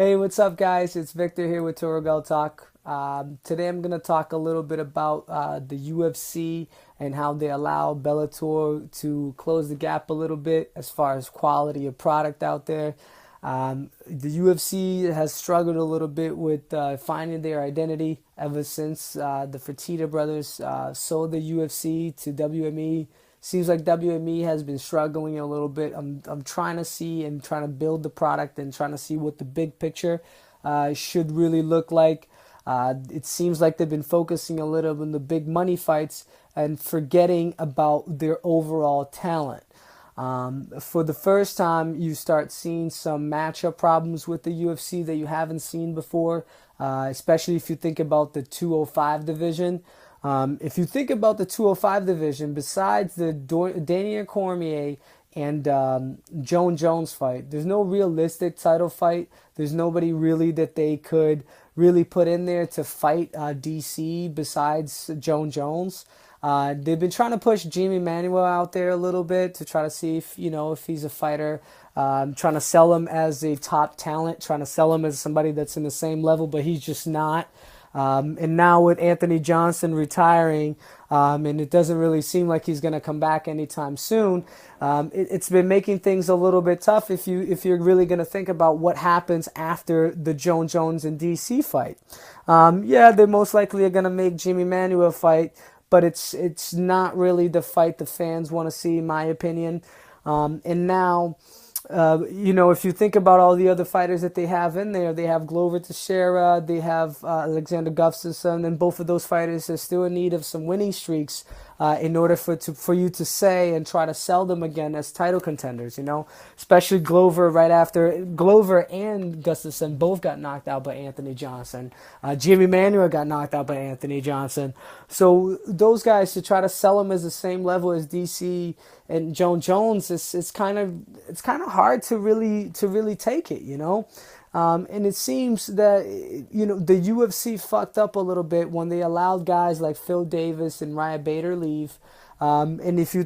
Hey, what's up, guys? It's Victor here with TorugaoTalks. Today I'm going to talk a little bit about the UFC and how they allow Bellator to close the gap a little bit as far as quality of product out there. The UFC has struggled a little bit with finding their identity ever since the Fertitta brothers sold the UFC to WME. Seems like WME has been struggling a little bit. I'm trying to see and trying to build the product and trying to see what the big picture should really look like. It seems like they've been focusing a little on the big money fights and forgetting about their overall talent. For the first time, you start seeing some matchup problems with the UFC that you haven't seen before, especially if you think about the 205 division. If you think about the 205 division, besides the Daniel Cormier and Joan Jones fight, there's no realistic title fight. There's nobody really that they could really put in there to fight DC besides Joan Jones. They've been trying to push Jimmy Manuel out there a little bit to try to see if he's a fighter. Trying to sell him as a top talent, trying to sell him as somebody that's in the same level, but he's just not. And now with Anthony Johnson retiring, and it doesn't really seem like he's going to come back anytime soon, it's been making things a little bit tough if you're really going to think about what happens after the Joan Jones and DC fight. Yeah, they most likely are going to make Jimmy Manuel fight, but it's not really the fight the fans want to see, in my opinion. And now, if you think about all the other fighters that they have in there, they have Glover Teixeira, they have Alexander Gustafsson, and both of those fighters are still in need of some winning streaks in order for you to say and try to sell them again as title contenders. Especially Glover right after Glover and Gustafsson both got knocked out by Anthony Johnson. Jimmy Manuel got knocked out by Anthony Johnson. So those guys, to try to sell them as the same level as DC and Joan Jones, it's kind of hard to really take it, and it seems that the UFC fucked up a little bit when they allowed guys like Phil Davis and Ryan Bader leave. And if you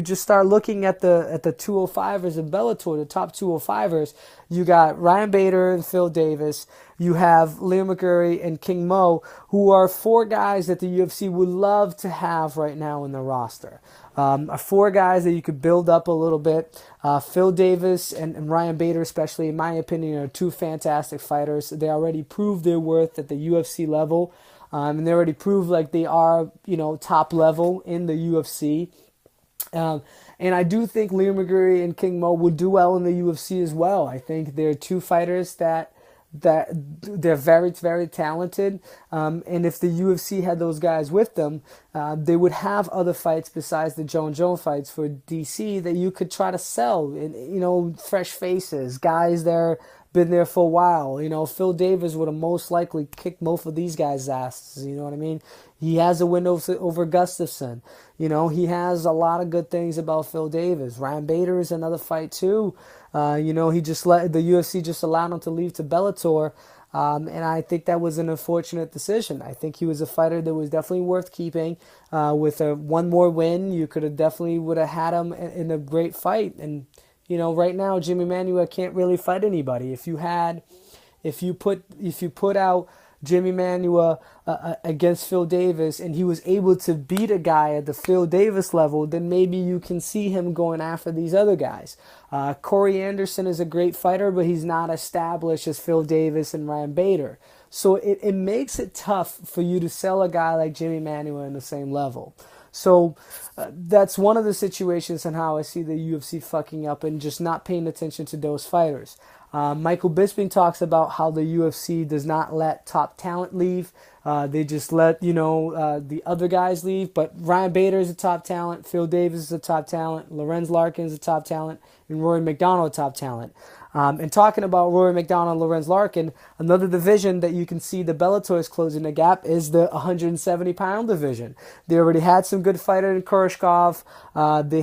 just start looking at the 205ers in Bellator, the top 205ers, you got Ryan Bader and Phil Davis. You have Liam McGurry and King Mo, who are four guys that the UFC would love to have right now in the roster. Four guys that you could build up a little bit. Phil Davis and Ryan Bader, especially, in my opinion, are two fantastic fighters. They already proved their worth at the UFC level. And they already proved like they are, top level in the UFC. And I do think Liam McGurry and King Mo would do well in the UFC as well. I think they're two fighters that they're very, very talented. And if the UFC had those guys with them, they would have other fights besides the Joan Jones fights for DC that you could try to sell. And, fresh faces, guys that are been there for a while. Phil Davis would have most likely kicked both of these guys' asses. You know what I mean? He has a win over Gustafsson. He has a lot of good things about Phil Davis. Ryan Bader is another fight too. He just let the UFC just allowed him to leave to Bellator. And I think that was an unfortunate decision. I think he was a fighter that was definitely worth keeping. With one more win, you could have definitely would have had him in a great fight. And right now, Jimmy Manuel can't really fight anybody. If you put out Jimmy Manuel against Phil Davis and he was able to beat a guy at the Phil Davis level, then maybe you can see him going after these other guys. Corey Anderson is a great fighter, but he's not established as Phil Davis and Ryan Bader. So it makes it tough for you to sell a guy like Jimmy Manuel in the same level. So that's one of the situations and how I see the UFC fucking up and just not paying attention to those fighters. Michael Bisping talks about how the UFC does not let top talent leave. They just let, the other guys leave. But Ryan Bader is a top talent. Phil Davis is a top talent. Lorenz Larkin is a top talent. And Rory McDonald, top talent. And talking about Rory McDonald and Lorenz Larkin, another division that you can see the Bellator is closing the gap is the 170-pound division. They already had some good fighters in Koreshkov. They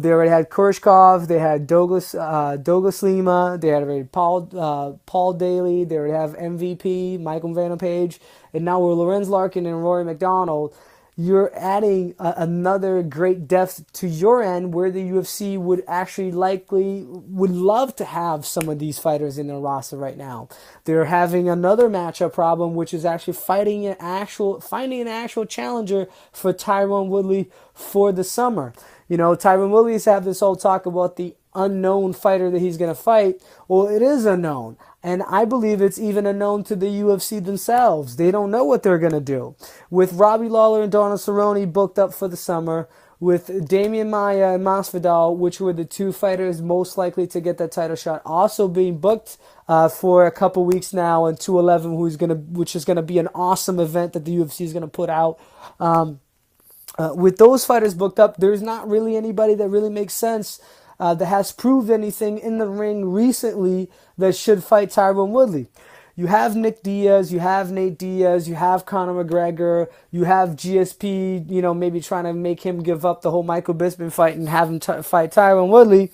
already had Koreshkov. They had Douglas Lima. They had already Paul Daly. They already have MVP, Michael Vanderpage. And now with Lorenz Larkin and Rory McDonald, you're adding another great depth to your end, where the UFC would actually likely would love to have some of these fighters in their roster right now. They're having another matchup problem, which is actually finding an actual challenger for Tyron Woodley for the summer. You know, Tyron Woodley's have this whole talk about the unknown fighter that he's going to fight. Well, it is unknown. And I believe it's even unknown to the UFC themselves. They don't know what they're going to do. With Robbie Lawler and Donald Cerrone booked up for the summer, with Damian Maia and Masvidal, which were the two fighters most likely to get that title shot, also being booked for a couple weeks now, and 211, which is gonna be an awesome event that the UFC is gonna put out. With those fighters booked up, there's not really anybody that really makes sense that has proved anything in the ring recently that should fight Tyron Woodley. You have Nick Diaz, you have Nate Diaz, you have Conor McGregor, you have GSP, you know, maybe trying to make him give up the whole Michael Bisping fight and have him fight Tyron Woodley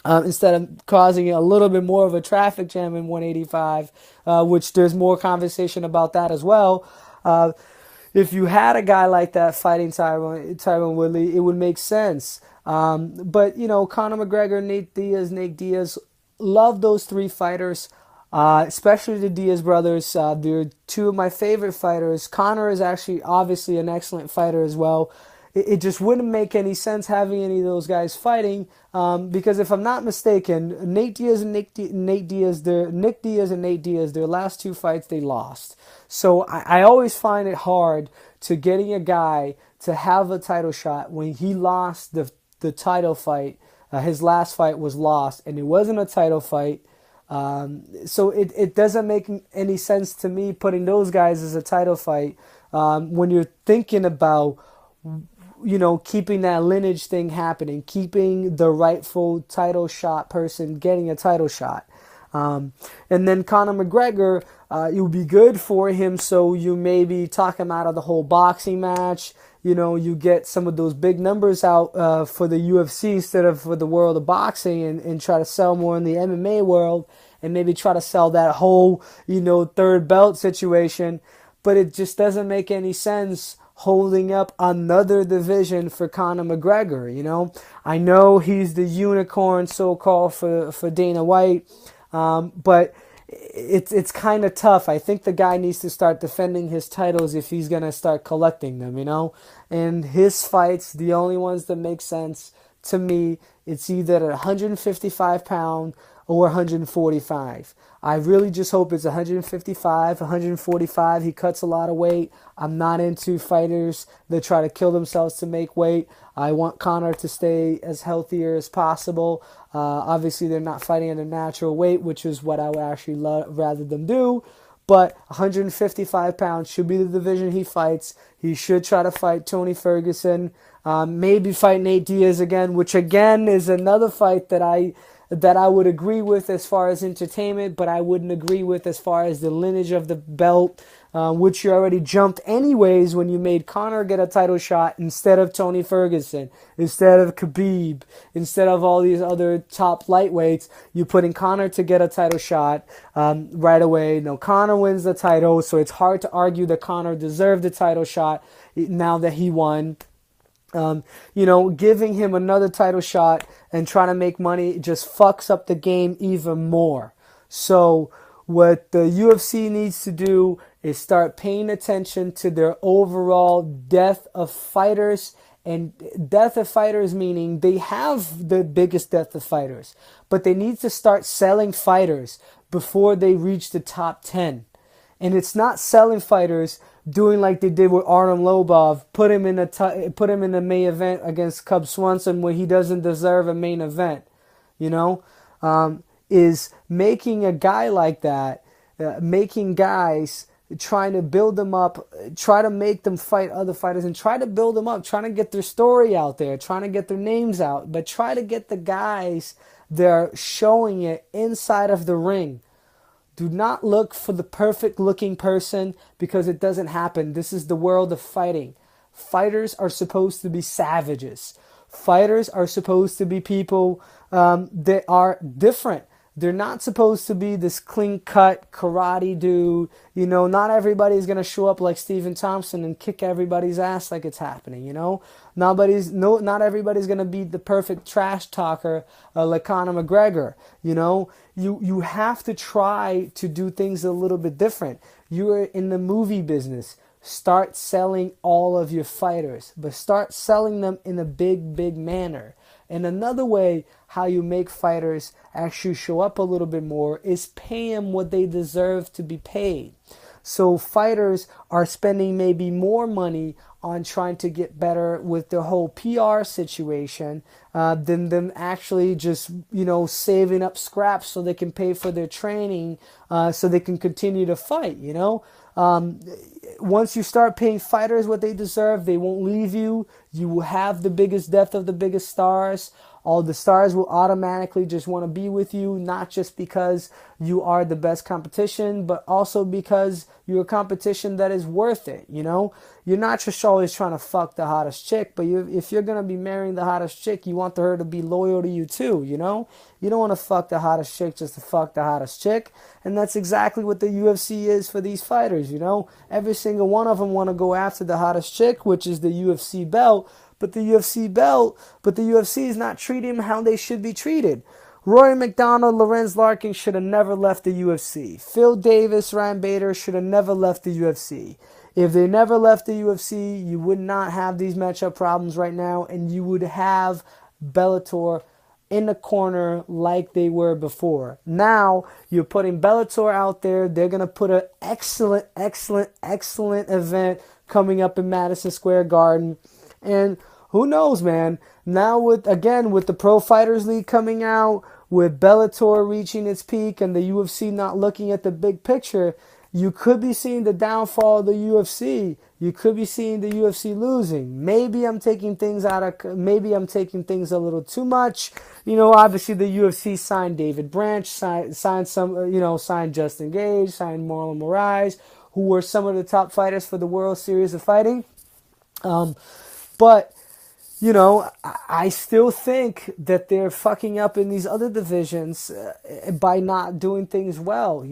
instead of causing a little bit more of a traffic jam in 185, which there's more conversation about that as well. If you had a guy like that fighting Tyron Woodley, it would make sense. But, you know, Conor McGregor, Nate Diaz, love those three fighters, especially the Diaz brothers. They're two of my favorite fighters. Conor is actually obviously an excellent fighter as well. It just wouldn't make any sense having any of those guys fighting, because if I'm not mistaken, Nick Diaz and Nate Diaz, their last two fights they lost. So I always find it hard to getting a guy to have a title shot when he lost the title fight. His last fight was lost, and it wasn't a title fight. So it doesn't make any sense to me putting those guys as a title fight when you're thinking about, you know, keeping that lineage thing happening, keeping the rightful title shot person getting a title shot. And then Conor McGregor, it would be good for him, so you maybe talk him out of the whole boxing match. You know, you get some of those big numbers out for the UFC instead of for the world of boxing, and try to sell more in the MMA world, and maybe try to sell that whole, you know, third belt situation. But it just doesn't make any sense holding up another division for Conor McGregor. You know, I know he's the unicorn so-called for Dana White, but it's kind of tough. I think the guy needs to start defending his titles if he's going to start collecting them, you know. And his fights, the only ones that make sense to me, it's either at 155 pound or 145. I really just hope it's 155, 145. He cuts a lot of weight. I'm not into fighters that try to kill themselves to make weight. I want Conor to stay as healthier as possible. Obviously, they're not fighting at a natural weight, which is what I would actually rather them do. But 155 pounds should be the division he fights. He should try to fight Tony Ferguson. Maybe fight Nate Diaz again, which again is another fight that I would agree with as far as entertainment, but I wouldn't agree with as far as the lineage of the belt, which you already jumped anyways when you made Conor get a title shot instead of Tony Ferguson, instead of Khabib, instead of all these other top lightweights. You put in Conor to get a title shot right away. No, Conor wins the title, so it's hard to argue that Conor deserved the title shot now that he won. You know, giving him another title shot and trying to make money just fucks up the game even more. So what the UFC needs to do is start paying attention to their overall depth of fighters. And depth of fighters meaning they have the biggest depth of fighters, but they need to start selling fighters before they reach the top 10. And it's not selling fighters doing like they did with Artem Lobov, put him in the main event against Cub Swanson when he doesn't deserve a main event, you know, is making a guy like that, making guys, trying to build them up, try to make them fight other fighters and try to build them up, trying to get their story out there, trying to get their names out, but try to get the guys that are showing it inside of the ring. Do not look for the perfect looking person, because it doesn't happen. This is the world of fighting. Fighters are supposed to be savages. Fighters are supposed to be people that are different, they're not supposed to be this clean-cut karate dude. Not everybody's going to show up like Stephen Thompson and kick everybody's ass like it's happening, Not everybody's going to be the perfect trash talker like Conor McGregor, You have to try to do things a little bit different. You're in the movie business. Start selling all of your fighters, but start selling them in a big, big manner. And another way how you make fighters actually show up a little bit more is pay them what they deserve to be paid. So fighters are spending maybe more money on trying to get better with the whole PR situation than them actually just, saving up scraps so they can pay for their training so they can continue to fight, Once you start paying fighters what they deserve, they won't leave you. You will have the biggest depth of the biggest stars. All the stars will automatically just want to be with you, not just because you are the best competition, but also because you're a competition that is worth it, You're not just always trying to fuck the hottest chick, but if you're going to be marrying the hottest chick, you want her to be loyal to you too, You don't want to fuck the hottest chick just to fuck the hottest chick. And that's exactly what the UFC is for these fighters, Every single one of them want to go after the hottest chick, which is the UFC belt. But the UFC is not treating them how they should be treated. Rory McDonald, Lorenz Larkin should have never left the UFC. Phil Davis, Ryan Bader should have never left the UFC. If they never left the UFC, you would not have these matchup problems right now, and you would have Bellator in the corner like they were before. Now, you're putting Bellator out there. They're going to put an excellent, excellent, excellent event coming up in Madison Square Garden. And who knows, man? Now with the Pro Fighters League coming out, with Bellator reaching its peak and the UFC not looking at the big picture, you could be seeing the downfall of the UFC. You could be seeing the UFC losing. Maybe I'm taking things a little too much. Obviously the UFC signed David Branch, signed Justin Gage, signed Marlon Moraes, who were some of the top fighters for the World Series of Fighting. But, I still think that they're fucking up in these other divisions by not doing things well.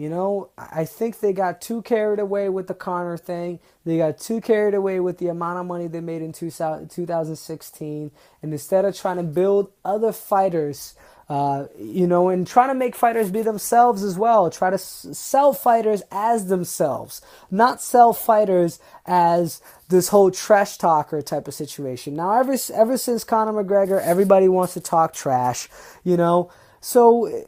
I think they got too carried away with the Conor thing. They got too carried away with the amount of money they made in 2016. And instead of trying to build other fighters, and trying to make fighters be themselves as well. Try to sell fighters as themselves, not sell fighters as this whole trash talker type of situation. Now, ever since Conor McGregor, everybody wants to talk trash, So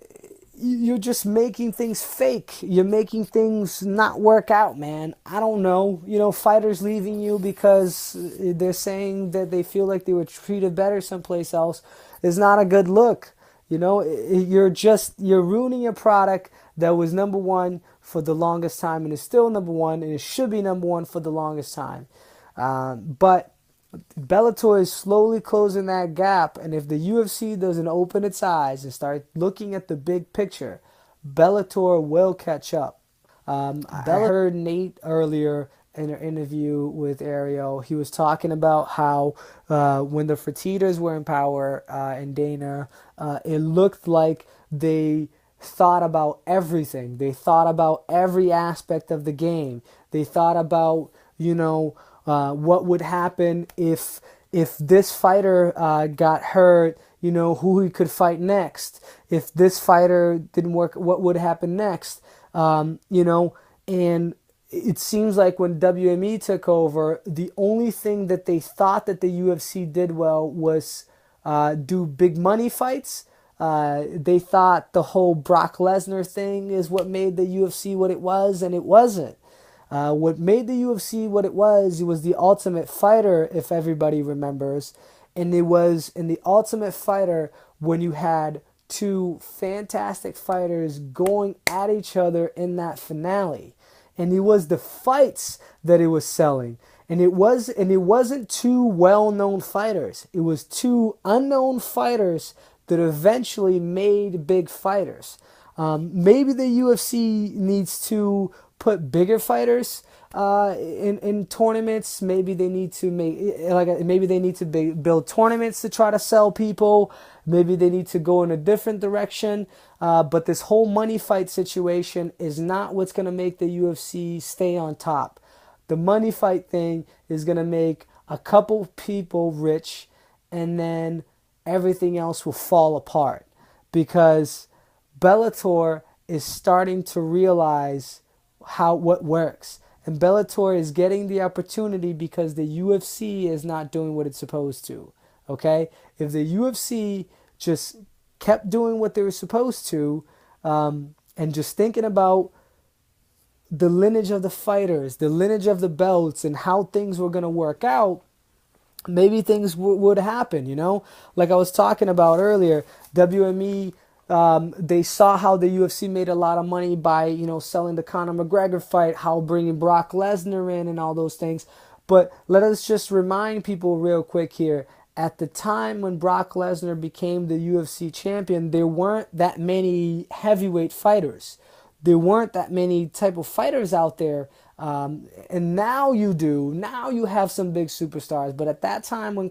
you're just making things fake. You're making things not work out, man. I don't know. Fighters leaving you because they're saying that they feel like they were treated better someplace else is not a good look. You're ruining a product that was number one for the longest time and is still number one and it should be number one for the longest time. But Bellator is slowly closing that gap, and if the UFC doesn't open its eyes and start looking at the big picture, Bellator will catch up. I heard Nate earlier in an interview with Ariel. He was talking about how when the Fertitas were in power in Dana, it looked like they thought about everything. They thought about every aspect of the game. They thought about, what would happen if this fighter got hurt, who he could fight next. If this fighter didn't work, what would happen next? And it seems like when WME took over, the only thing that they thought that the UFC did well was do big money fights. They thought the whole Brock Lesnar thing is what made the UFC what it was, and it wasn't. What made the UFC what it was the Ultimate Fighter, if everybody remembers. And it was in the Ultimate Fighter when you had two fantastic fighters going at each other in that finale. And it was the fights that it was selling. And it wasn't two well-known fighters. It was two unknown fighters that eventually made big fighters. Maybe the UFC needs to put bigger fighters in tournaments. Maybe they need to maybe they need to build tournaments to try to sell people. Maybe they need to go in a different direction. But this whole money fight situation is not what's going to make the UFC stay on top. The money fight thing is going to make a couple people rich, and then everything else will fall apart because Bellator is starting to realize what works. And Bellator is getting the opportunity because the UFC is not doing what it's supposed to. Okay? If the UFC just kept doing what they were supposed to, and just thinking about the lineage of the fighters, the lineage of the belts, and how things were going to work out, maybe things would happen, you know? Like I was talking about earlier, WME, they saw how the UFC made a lot of money by, selling the Conor McGregor fight, how bringing Brock Lesnar in and all those things. But let us just remind people real quick here. At the time when Brock Lesnar became the UFC champion, there weren't that many heavyweight fighters. There weren't that many type of fighters out there. And now you do. Now you have some big superstars. But at that time when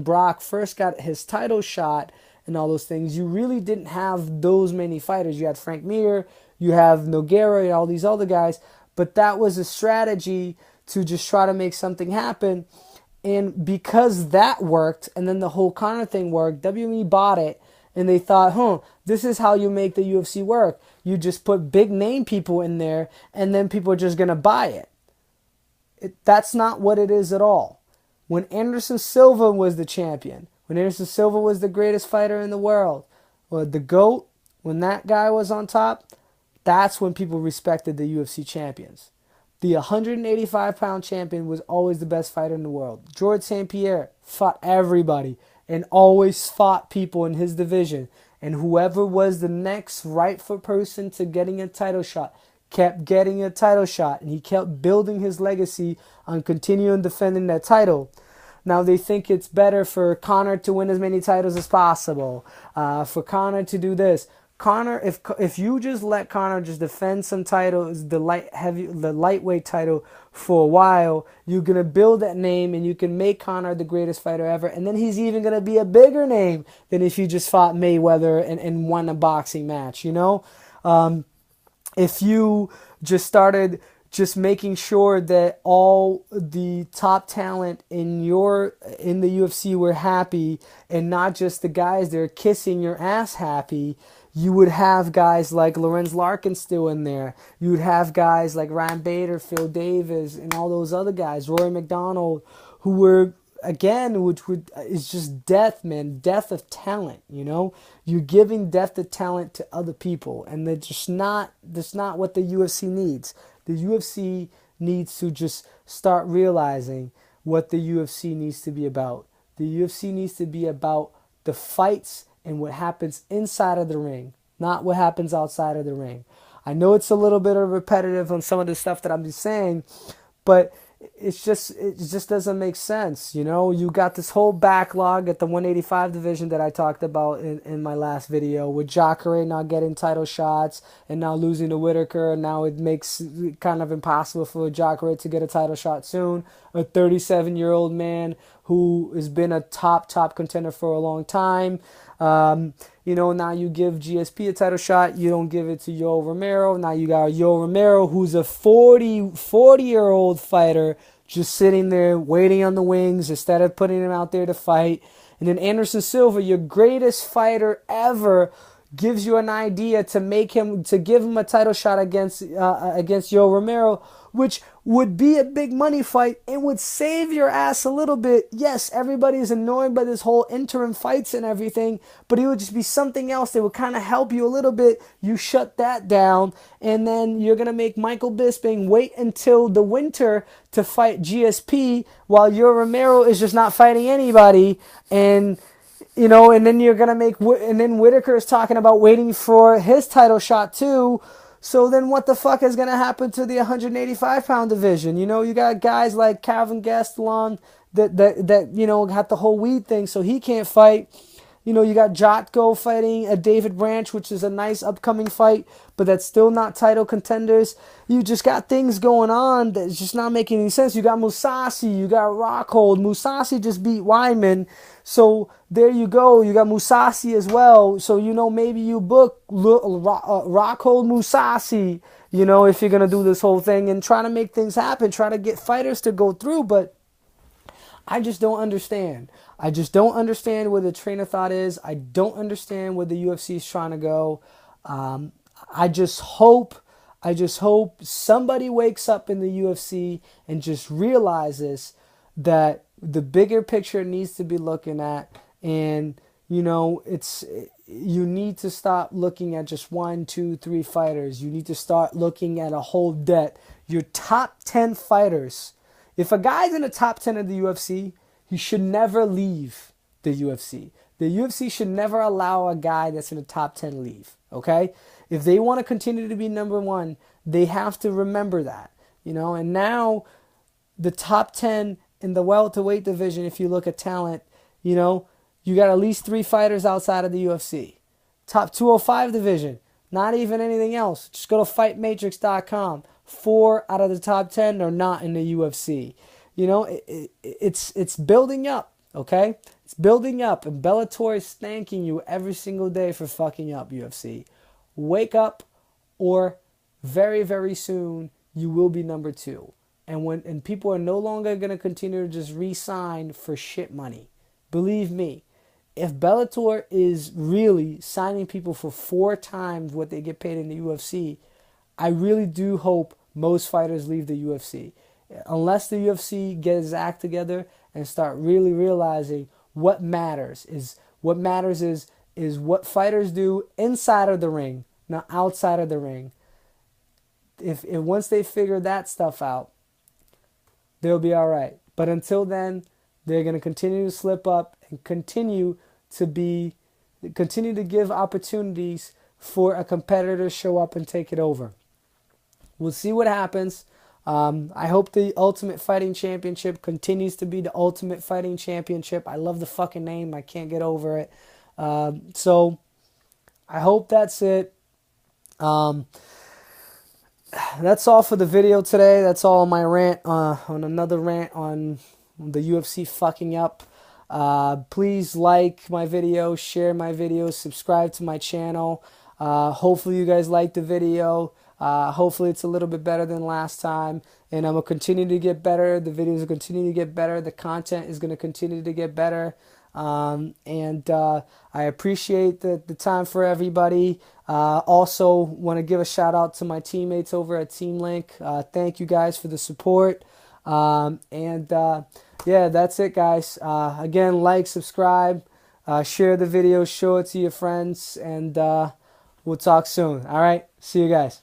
Brock first got his title shot and all those things, you really didn't have those many fighters. You had Frank Mir, you have Nogueira, and all these other guys. But that was a strategy to just try to make something happen. And because that worked, and then the whole Conor thing worked, WME bought it. And they thought, this is how you make the UFC work. You just put big name people in there, and then people are just going to buy it. That's not what it is at all. When Anderson Silva was the champion, when Anderson Silva was the greatest fighter in the world, or the GOAT, when that guy was on top, that's when people respected the UFC champions. The 185-pound champion was always the best fighter in the world. George St. Pierre fought everybody and always fought people in his division. And whoever was the next rightful person to getting a title shot kept getting a title shot. And he kept building his legacy on continuing defending that title. Now they think it's better for Conor to win as many titles as possible. For Conor to do this. Conor, if you just let Conor just defend some titles, the lightweight title for a while, you're gonna build that name and you can make Conor the greatest fighter ever, and then he's even gonna be a bigger name than if you just fought Mayweather and won a boxing match. If you just started just making sure that all the top talent in the UFC were happy and not just the guys that are kissing your ass happy, you would have guys like Lorenz Larkin still in there. You would have guys like Ryan Bader, Phil Davis, and all those other guys, Rory McDonald, who were, again, is just death, man, death of talent, You're giving death of talent to other people, and that's not what the UFC needs. The UFC needs to just start realizing what the UFC needs to be about. The UFC needs to be about the fights and what happens inside of the ring, not what happens outside of the ring. I know it's a little bit of repetitive on some of the stuff that I'm just saying, but it just doesn't make sense. You got this whole backlog at the 185 division that I talked about in my last video, with Jacare not getting title shots and now losing to Whitaker. Now it makes it kind of impossible for Jacare to get a title shot soon. A 37-year-old man who has been a top contender for a long time. Now you give GSP a title shot, you don't give it to Yoel Romero. Now you got Yoel Romero, who's a 40-year-old fighter, just sitting there waiting on the wings instead of putting him out there to fight. And then Anderson Silva, your greatest fighter ever, gives you an idea to give him a title shot against Yoel Romero, which would be a big money fight and would save your ass a little bit. Yes, everybody is annoyed by this whole interim fights and everything, but it would just be something else that would kind of help you a little bit. You shut that down, and then you're going to make Michael Bisping wait until the winter to fight GSP while Yoel Romero is just not fighting anybody. And then you're going to and then Whitaker is talking about waiting for his title shot too. So then what the fuck is going to happen to the 185-pound division? You got guys like Calvin Gastelum that got the whole weed thing, so he can't fight. You know, you got Jotko fighting a David Branch, which is a nice upcoming fight, but that's still not title contenders. You just got things going on that's just not making any sense. You got Musasi, you got Rockhold. Musasi just beat Wyman. So there you go. You got Musasi as well. So, you know, maybe you book Rockhold Musasi, you know, if you're going to do this whole thing and try to make things happen, try to get fighters to go through. But I just don't understand. I just don't understand where the train of thought is. I don't understand where the UFC is trying to go. Um, I just hope somebody wakes up in the UFC and just realizes that the bigger picture needs to be looking at, and you know, you need to stop looking at just 1, 2, 3 fighters. You need to start looking at a whole debt. Your top 10 fighters. If a guy's in the top 10 of the UFC, he should never leave the UFC. The UFC should never allow a guy that's in the top 10 leave, okay? If they want to continue to be number one, they have to remember that, you know? And now the top 10 in the welterweight division, if you look at talent, you know, you got at least 3 fighters outside of the UFC. Top 205 division, not even anything else. Just go to fightmatrix.com. 4 out of the top 10 are not in the UFC. You know, it's building up, okay? It's building up, and Bellator is thanking you every single day for fucking up, UFC. Wake up, or very, very soon you will be number 2. And people are no longer going to continue to just re-sign for shit money. Believe me, if Bellator is really signing people for 4 times what they get paid in the UFC, I really do hope most fighters leave the UFC. Unless the UFC gets its act together and start really realizing what matters is what fighters do inside of the ring, not outside of the ring. If once they figure that stuff out, they'll be all right. But until then, they're going to continue to slip up and continue to give opportunities for a competitor to show up and take it over. We'll see what happens. I hope the Ultimate Fighting Championship continues to be the Ultimate Fighting Championship. I love the fucking name. I can't get over it. So I hope that's it. That's all for the video today. That's all my rant on another rant on the UFC fucking up. Please like my video, share my videos, subscribe to my channel. Hopefully you guys liked the video. Hopefully it's a little bit better than last time, and I'm going to continue to get better. The videos will continue to get better. The content is going to continue to get better. And I appreciate the time for everybody. Also want to give a shout out to my teammates over at Team Link. Thank you guys for the support. Yeah, that's it, guys. Again, like, subscribe, share the video, show it to your friends, and we'll talk soon. All right, see you guys.